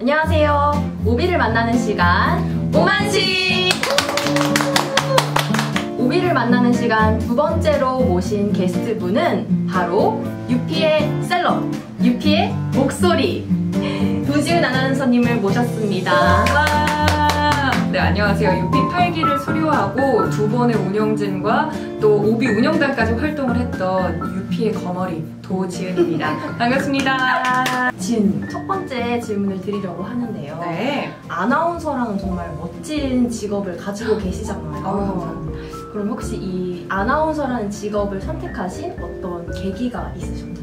안녕하세요. 오비를 만나는 시간 오만식! 오비를 만나는 시간 두 번째로 모신 게스트분은 바로 유피의 셀럽, 유피의 목소리 도지은 아나운서님을 모셨습니다. 네, 안녕하세요. 유피 8기를 수료하고 두 번의 운영진과 또 오비 운영단까지 활동을 했던 유피의 거머리 도지은입니다. 반갑습니다. 지은, 첫 번째 질문을 드리려고 하는데요. 네. 아나운서라는 정말 멋진 직업을 가지고 계시잖아요. 그럼 혹시 이 아나운서라는 직업을 선택하신 어떤 계기가 있으셨나요?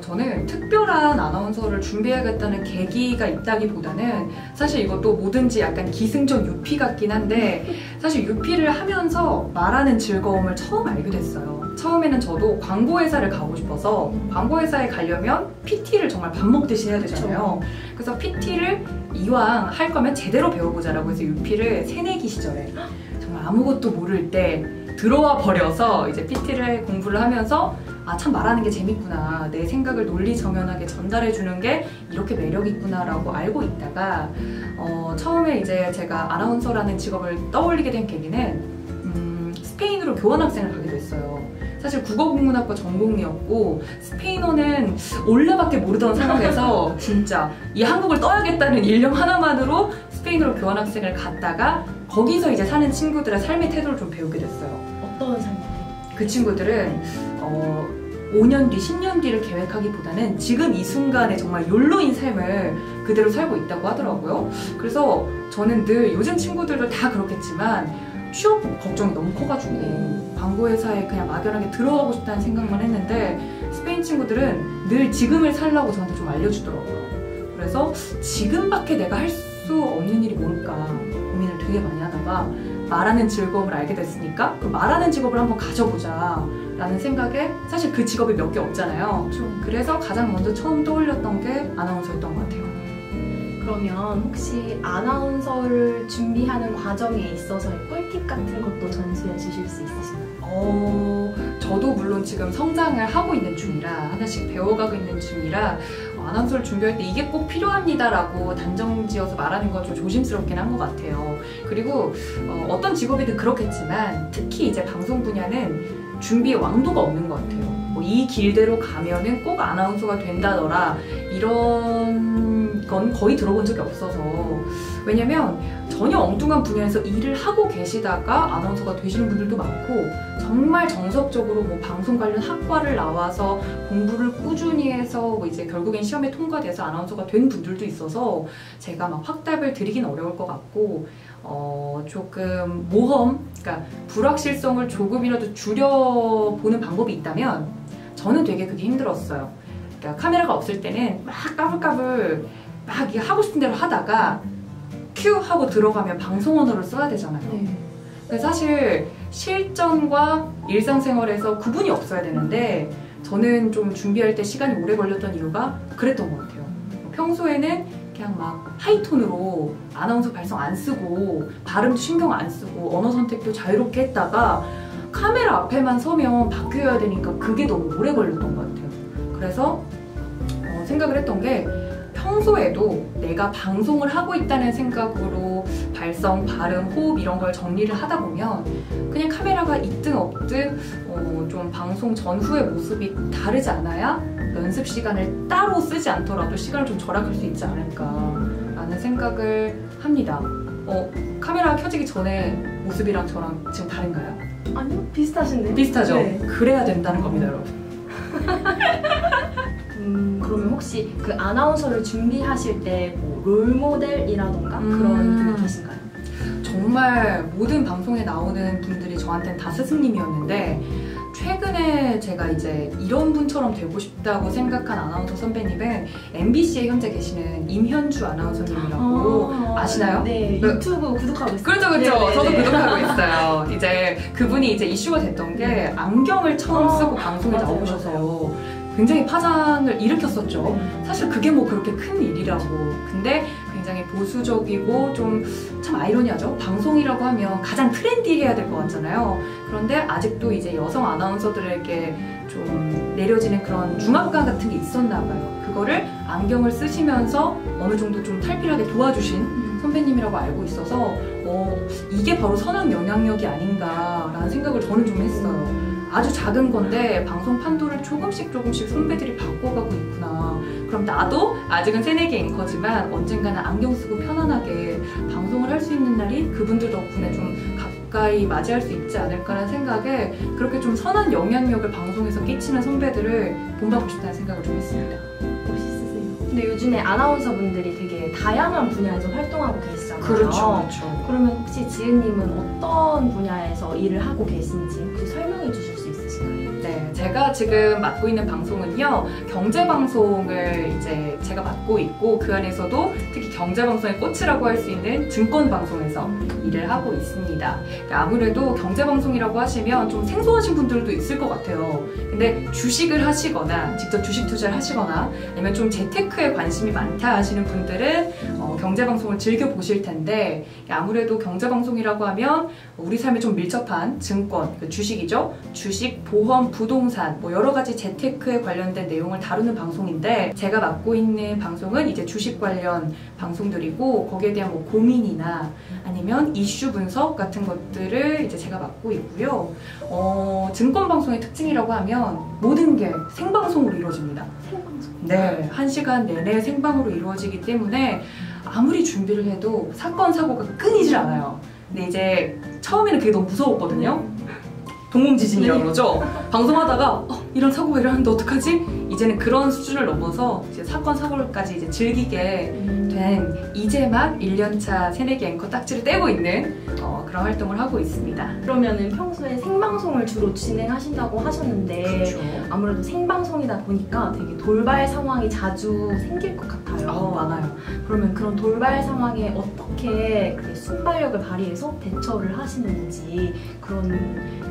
저는 특별한 아나운서를 준비해야겠다는 계기가 있다기보다는 사실 이것도 뭐든지 약간 기승전 유피 같긴 한데 사실 유피를 하면서 말하는 즐거움을 처음 알게 됐어요. 처음에는 저도 광고회사를 가고 싶어서 광고회사에 가려면 PT를 정말 밥 먹듯이 해야 되잖아요. 그래서 PT를 이왕 할 거면 제대로 배워보자라고 해서 유피를 새내기 시절에 정말 아무것도 모를 때 들어와 버려서 이제 PT를 공부를 하면서 아, 참 말하는 게 재밌구나. 내 생각을 논리정연하게 전달해주는 게 이렇게 매력있구나 라고 알고 있다가 처음에 이제 제가 아나운서라는 직업을 떠올리게 된 계기는 스페인으로 교환학생을 가게 됐어요. 사실 국어국문학과 전공이었고 스페인어는 올라밖에 모르던 상황에서 진짜 이 한국을 떠야겠다는 일념 하나만으로 스페인으로 교환학생을 갔다가 거기서 이제 사는 친구들의 삶의 태도를 좀 배우게 됐어요. 어떤 삶이요? 그 친구들은 5년 뒤, 10년 뒤를 계획하기보다는 지금 이 순간에 정말 욜로인 삶을 그대로 살고 있다고 하더라고요. 그래서 저는 늘 요즘 친구들도 다 그렇겠지만 취업 걱정이 너무 커가지고 광고회사에 그냥 막연하게 들어가고 싶다는 생각만 했는데 스페인 친구들은 늘 지금을 살라고 저한테 좀 알려주더라고요. 그래서 지금밖에 내가 할 수 없는 일이 뭘까 고민을 되게 많이 하다가 말하는 즐거움을 알게 됐으니까 그 말하는 직업을 한번 가져보자 라는 생각에 사실 그 직업이 몇 개 없잖아요. 그래서 가장 먼저 처음 떠올렸던 게 아나운서였던 것 같아요. 그러면 혹시 아나운서를 준비하는 과정에 있어서의 꿀팁 같은 것도 전수해 주실 수 있으신가요? 저도 물론 지금 성장을 하고 있는 중이라 하나씩 배워가고 있는 중이라 아나운서를 준비할 때 이게 꼭 필요합니다라고 단정지어서 말하는 건 좀 조심스럽긴 한 것 같아요. 그리고 어떤 직업이든 그렇겠지만 특히 이제 방송 분야는 준비의 왕도가 없는 것 같아요. 뭐 이 길대로 가면은 꼭 아나운서가 된다더라 이런 건 거의 들어본 적이 없어서 왜냐면 전혀 엉뚱한 분야에서 일을 하고 계시다가 아나운서가 되시는 분들도 많고 정말 정석적으로 뭐 방송 관련 학과를 나와서 공부를 꾸준히 해서 뭐 이제 결국엔 시험에 통과돼서 아나운서가 된 분들도 있어서 제가 막 확답을 드리긴 어려울 것 같고 조금 모험, 그러니까 불확실성을 조금이라도 줄여보는 방법이 있다면 저는 되게 그게 힘들었어요. 그러니까 카메라가 없을 때는 막 까불까불 막 하고 싶은 대로 하다가 큐 하고 들어가면 방송 언어를 써야 되잖아요. 근데 사실 실전과 일상생활에서 구분이 없어야 되는데 저는 좀 준비할 때 시간이 오래 걸렸던 이유가 그랬던 것 같아요. 평소에는 그냥 막 하이톤으로 아나운서 발성 안 쓰고 발음도 신경 안 쓰고 언어 선택도 자유롭게 했다가 카메라 앞에만 서면 바뀌어야 되니까 그게 너무 오래 걸렸던 것 같아요. 그래서 생각을 했던 게 평소에도 내가 방송을 하고 있다는 생각으로 발성, 발음, 호흡 이런 걸 정리를 하다 보면 그냥 카메라가 있든 없든 좀 방송 전후의 모습이 다르지 않아야 연습 시간을 따로 쓰지 않더라도 시간을 좀 절약할 수 있지 않을까라는 생각을 합니다. 카메라 켜지기 전에 모습이랑 저랑 지금 다른가요? 아니요, 비슷하신데요? 비슷하죠? 네. 그래야 된다는 겁니다, 여러분. 그러면 혹시 그 아나운서를 준비하실 때 뭐 롤모델이라던가 그런 분이 계신가요? 정말 모든 방송에 나오는 분들이 저한테는 다 스승님이었는데 최근에 제가 이제 이런 분처럼 되고 싶다고 생각한 아나운서 선배님은 MBC에 현재 계시는 임현주 아나운서님이라고 아시나요? 네, 유튜브 구독하고 있어요. 그렇죠, 그렇죠. 네네네. 저도 구독하고 있어요. 이제 그분이 이제 이슈가 됐던 게 안경을 처음 쓰고 방송에 맞아요, 나오셔서 굉장히 파장을 일으켰었죠. 사실 그게 뭐 그렇게 큰 일이라고. 근데 굉장히 보수적이고 좀 참 아이러니하죠. 방송이라고 하면 가장 트렌디해야 될 것 같잖아요. 그런데 아직도 이제 여성 아나운서들에게 좀 내려지는 그런 중압감 같은 게 있었나 봐요. 그거를 안경을 쓰시면서 어느 정도 좀 탈피하게 도와주신 선배님이라고 알고 있어서 이게 바로 선한 영향력이 아닌가라는 생각을 저는 좀 했어요. 아주 작은 건데 방송 판도를 조금씩 선배들이 바꿔가고 있구나. 그럼 나도 아직은 새내기 앵커지만 언젠가는 안경 쓰고 편안하게 방송을 할 수 있는 날이 그분들 덕분에 좀 가까이 맞이할 수 있지 않을까라는 생각에 그렇게 좀 선한 영향력을 방송에서 끼치는 선배들을 본받고 싶다는 생각을 좀 했습니다. 멋있으세요. 근데 요즘에 아나운서분들이 되게 다양한 분야에서 활동하고 계시잖아요. 그렇죠. 그러면 혹시 지은님은 어떤 분야에서 일을 하고 계신지 혹시 설명해 주실 수 있으신가요? 네, 제가 지금 맡고 있는 방송은요, 경제방송을 이제 제가 맡고 있고, 그 안에서도 특히 경제방송의 꽃이라고 할 수 있는 증권방송에서 일을 하고 있습니다. 아무래도 경제방송이라고 하시면 좀 생소하신 분들도 있을 것 같아요. 근데 주식을 하시거나, 직접 주식 투자를 하시거나, 아니면 좀 재테크에 관심이 많다 하시는 분들은 경제방송을 즐겨보실 텐데, 아무래도 경제방송이라고 하면 우리 삶에 좀 밀접한 증권, 주식이죠. 주식, 보험, 부동산, 여러 가지 재테크에 관련된 내용을 다루는 방송인데, 제가 맡고 있는 방송은 이제 주식 관련 방송들이고, 거기에 대한 고민이나 아니면 이슈 분석 같은 것들을 이제 제가 맡고 있고요. 증권 방송의 특징이라고 하면 모든 게 생방송으로 이루어집니다. 생방송? 네, 1시간 내내 생방으로 이루어지기 때문에 아무리 준비를 해도 사건, 사고가 끊이질 않아요. 근데 이제 처음에는 그게 너무 무서웠거든요. 동공지진이라고 그러죠. 방송하다가 이런 사고가 일어났는데 어떡하지? 이제는 그런 수준을 넘어서 이제 사건, 사고까지 이제 즐기게 된 이제 막 1년차 새내기 앵커 딱지를 떼고 있는 그런 활동을 하고 있습니다. 그러면은 평소에 생방송을 주로 진행하신다고 하셨는데, 그렇죠. 아무래도 생방송이다 보니까 되게 돌발 상황이 자주 생길 것 같아요. 많아요. 그러면 그런 돌발 상황에 어떻게 순발력을 발휘해서 대처를 하시는지, 그런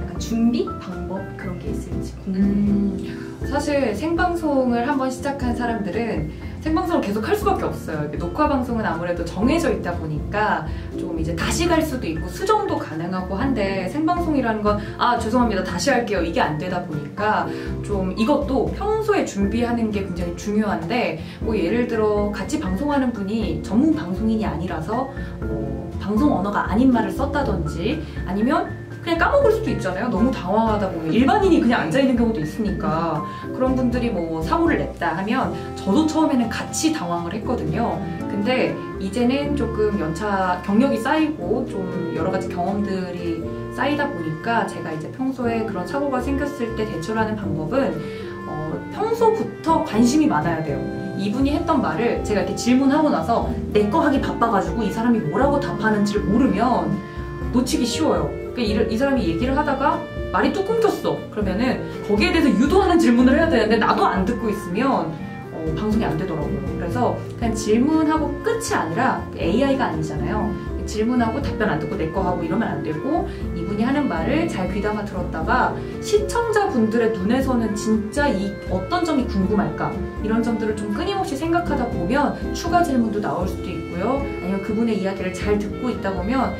약간 준비 방법 그런 게 있을지 궁금해요. 사실 생방송을 한번 시작한 사람들은 생방송을 계속 할 수밖에 없어요. 녹화 방송은 아무래도 정해져 있다 보니까 좀 이제 다시 갈 수도 있고 수정도 가능하고 한데, 생방송이라는 건 죄송합니다, 다시 할게요, 이게 안 되다 보니까 좀 이것도 평소에 준비하는 게 굉장히 중요한데, 예를 들어 같이 방송하는 분이 전문 방송인이 아니라서 방송 언어가 아닌 말을 썼다든지, 아니면 그냥 까먹을 수도 있잖아요. 너무 당황하다 보면 일반인이 그냥 앉아있는 경우도 있으니까. 그런 분들이 사고를 냈다 하면 저도 처음에는 같이 당황을 했거든요. 근데 이제는 조금 연차 경력이 쌓이고 좀 여러 가지 경험들이 쌓이다 보니까 제가 이제 평소에 그런 사고가 생겼을 때 대처를 하는 방법은 평소부터 관심이 많아야 돼요. 이분이 했던 말을 제가 이렇게 질문하고 나서 내 거 하기 바빠가지고 이 사람이 뭐라고 답하는지를 모르면 놓치기 쉬워요. 이 사람이 얘기를 하다가 말이 뚝 끊겼어. 그러면은 거기에 대해서 유도하는 질문을 해야 되는데 나도 안 듣고 있으면 방송이 안 되더라고요. 그래서 그냥 질문하고 끝이 아니라 AI가 아니잖아요. 질문하고 답변 안 듣고 내 거 하고 이러면 안 되고, 이분이 하는 말을 잘 귀담아 들었다가 시청자분들의 눈에서는 진짜 어떤 점이 궁금할까, 이런 점들을 좀 끊임없이 생각하다 보면 추가 질문도 나올 수도 있고요. 아니면 그분의 이야기를 잘 듣고 있다 보면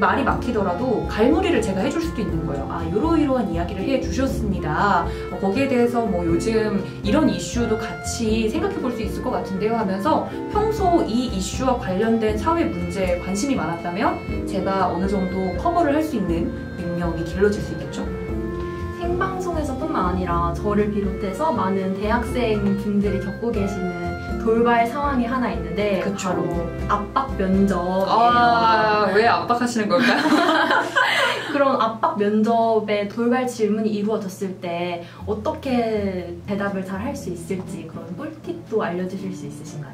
말이 막히더라도 갈무리를 제가 해줄 수도 있는 거예요. 이러이러한 이야기를 해주셨습니다. 거기에 대해서 요즘 이런 이슈도 같이 생각해 볼 수 있을 것 같은데요 하면서 평소 이 이슈와 관련된 사회 문제에 관심이 많았다면 제가 어느 정도 커버를 할 수 있는 능력이 길러질 수 있겠죠. 생방송에서뿐만 아니라 저를 비롯해서 많은 대학생 분들이 겪고 계시는 돌발 상황이 하나 있는데, 그쵸. 바로 압박 면접이에요. 왜 압박하시는 걸까요? 그런 압박 면접에 돌발 질문이 이루어졌을 때 어떻게 대답을 잘 할 수 있을지, 그런 꿀팁도 알려주실 수 있으신가요?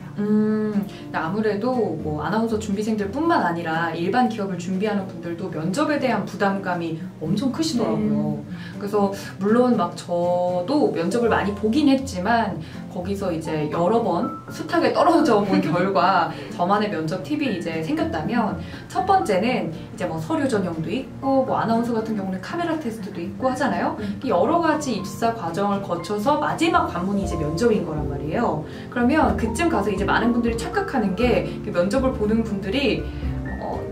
아무래도 아나운서 준비생들 뿐만 아니라 일반 기업을 준비하는 분들도 면접에 대한 부담감이 엄청 크시더라고요. 그래서 물론 저도 면접을 많이 보긴 했지만 거기서 이제 여러 번 숱하게 떨어져 본 결과 저만의 면접 팁이 이제 생겼다면 첫 번째는 이제 뭐 서류 전형도 있고 뭐 아나운서 같은 경우는 카메라 테스트도 있고 하잖아요. 여러 가지 입사 과정을 거쳐서 마지막 관문이 이제 면접인 거란 말이에요. 그러면 그쯤 가서 이제 많은 분들이 착각하는 게 면접을 보는 분들이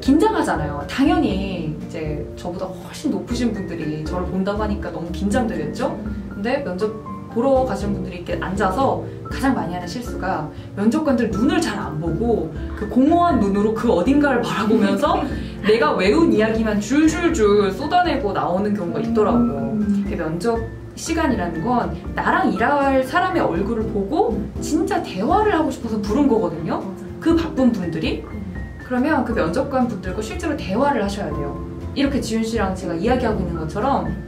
긴장하잖아요. 당연히 이제 저보다 훨씬 높으신 분들이 저를 본다고 하니까 너무 긴장되겠죠? 근데 면접 보러 가시는 분들이 이렇게 앉아서 가장 많이 하는 실수가 면접관들 눈을 잘 안 보고 그 공허한 눈으로 그 어딘가를 바라보면서 내가 외운 이야기만 줄줄줄 쏟아내고 나오는 경우가 있더라고요. 면접 시간이라는 건 나랑 일할 사람의 얼굴을 보고 진짜 대화를 하고 싶어서 부른 거거든요. 그 바쁜 분들이. 그러면 그 면접관 분들과 실제로 대화를 하셔야 돼요. 이렇게 지윤 씨랑 제가 이야기하고 있는 것처럼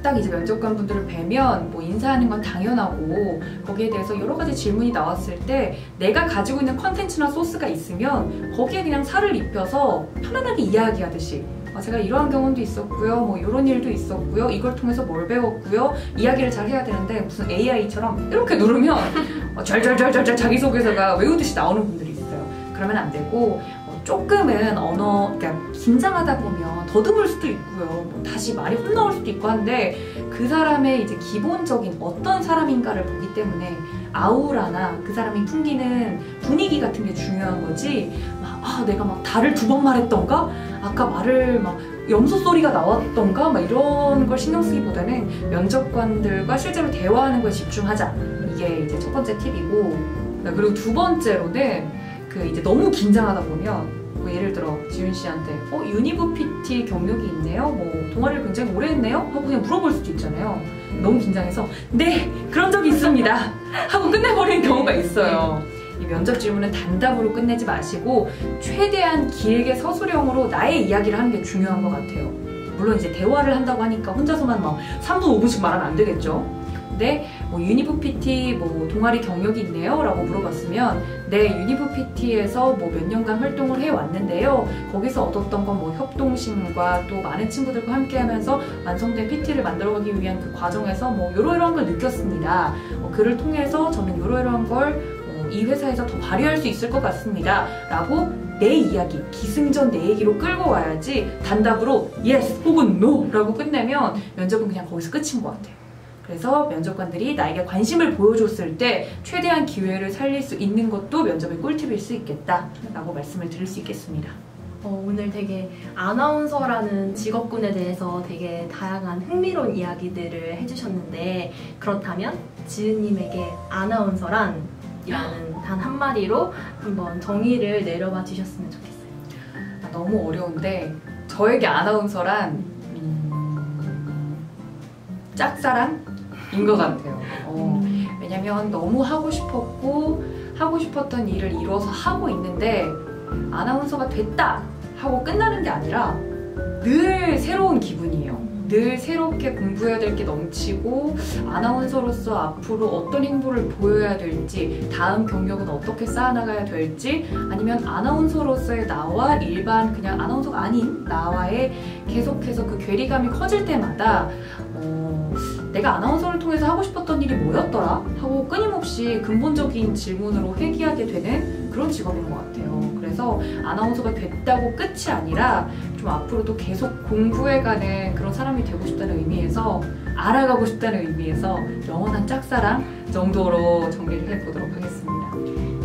딱 이제 면접관 분들을 뵈면 뭐 인사하는 건 당연하고 거기에 대해서 여러 가지 질문이 나왔을 때 내가 가지고 있는 컨텐츠나 소스가 있으면 거기에 그냥 살을 입혀서 편안하게 이야기하듯이 제가 이러한 경험도 있었고요, 뭐 이런 일도 있었고요, 이걸 통해서 뭘 배웠고요, 이야기를 잘 해야 되는데 무슨 AI처럼 이렇게 누르면 잘 자기소개서가 외우듯이 나오는 분들이 있어요. 그러면 안 되고 조금은 그러니까 긴장하다 보면 더듬을 수도 있고요, 뭐 다시 말이 헛나올 수도 있고 한데 그 사람의 이제 기본적인 어떤 사람인가를 보기 때문에 아우라나 그 사람이 풍기는 분위기 같은 게 중요한 거지 내가 막 달을 2번 말했던가? 아까 말을 막 염소 소리가 나왔던가? 막 이런 걸 신경 쓰기보다는 면접관들과 실제로 대화하는 거에 집중하자. 이게 이제 첫 번째 팁이고, 그리고 두 번째로는 그 이제 너무 긴장하다 보면 뭐 예를 들어 지윤 씨한테 유니브 PT 경력이 있네요? 뭐 동아리를 굉장히 오래 했네요? 하고 그냥 물어볼 수도 있잖아요. 너무 긴장해서 네! 그런 적이 있습니다! 하고 끝내버리는 경우가 있어요. 이 면접 질문은 단답으로 끝내지 마시고 최대한 길게 서술형으로 나의 이야기를 하는 게 중요한 것 같아요. 물론 이제 대화를 한다고 하니까 혼자서만 막 3분 5분씩 말하면 안 되겠죠. 근데 뭐 유니브 PT 뭐 동아리 경력이 있네요? 라고 물어봤으면 네, 유니브 PT에서 뭐 몇 년간 활동을 해왔는데요. 거기서 얻었던 건 뭐 협동심과 또 많은 친구들과 함께 하면서 완성된 PT를 만들어가기 위한 그 과정에서 뭐 이러이러한 걸 느꼈습니다. 그를 통해서 저는 이러이러한 걸 이 회사에서 더 발휘할 수 있을 것 같습니다. 라고 내 이야기, 기승전 내 얘기로 끌고 와야지 단답으로 yes 혹은 no 라고 끝내면 면접은 그냥 거기서 끝인 것 같아요. 그래서 면접관들이 나에게 관심을 보여줬을 때 최대한 기회를 살릴 수 있는 것도 면접의 꿀팁일 수 있겠다 라고 말씀을 드릴 수 있겠습니다. 오늘 되게 아나운서라는 직업군에 대해서 되게 다양한 흥미로운 이야기들을 해주셨는데 그렇다면 지은님에게 아나운서란 이라는 단 한마디로 한번 정의를 내려봐 주셨으면 좋겠어요. 너무 어려운데 저에게 아나운서란 짝사랑인 것 같아요. 왜냐면 너무 하고 싶었고 하고 싶었던 일을 이루어서 하고 있는데 아나운서가 됐다 하고 끝나는 게 아니라 늘 새로운 기분이에요. 늘 새롭게 공부해야 될 게 넘치고 아나운서로서 앞으로 어떤 행보를 보여야 될지 다음 경력은 어떻게 쌓아나가야 될지 아니면 아나운서로서의 나와 일반 그냥 아나운서가 아닌 나와의 계속해서 그 괴리감이 커질 때마다 내가 아나운서를 통해서 하고 싶었던 일이 뭐였더라? 하고 끊임없이 근본적인 질문으로 회귀하게 되는 그런 직업인 것 같아요. 그래서 아나운서가 됐다고 끝이 아니라 좀 앞으로도 계속 공부해가는 그런 사람이 되고 싶다는 의미에서 알아가고 싶다는 의미에서 영원한 짝사랑 정도로 정리를 해보도록 하겠습니다.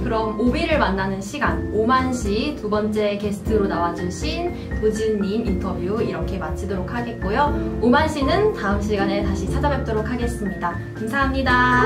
그럼 오비를 만나는 시간 오만시 두 번째 게스트로 나와주신 도지은님 인터뷰 이렇게 마치도록 하겠고요. 오만시는 다음 시간에 다시 찾아뵙도록 하겠습니다. 감사합니다.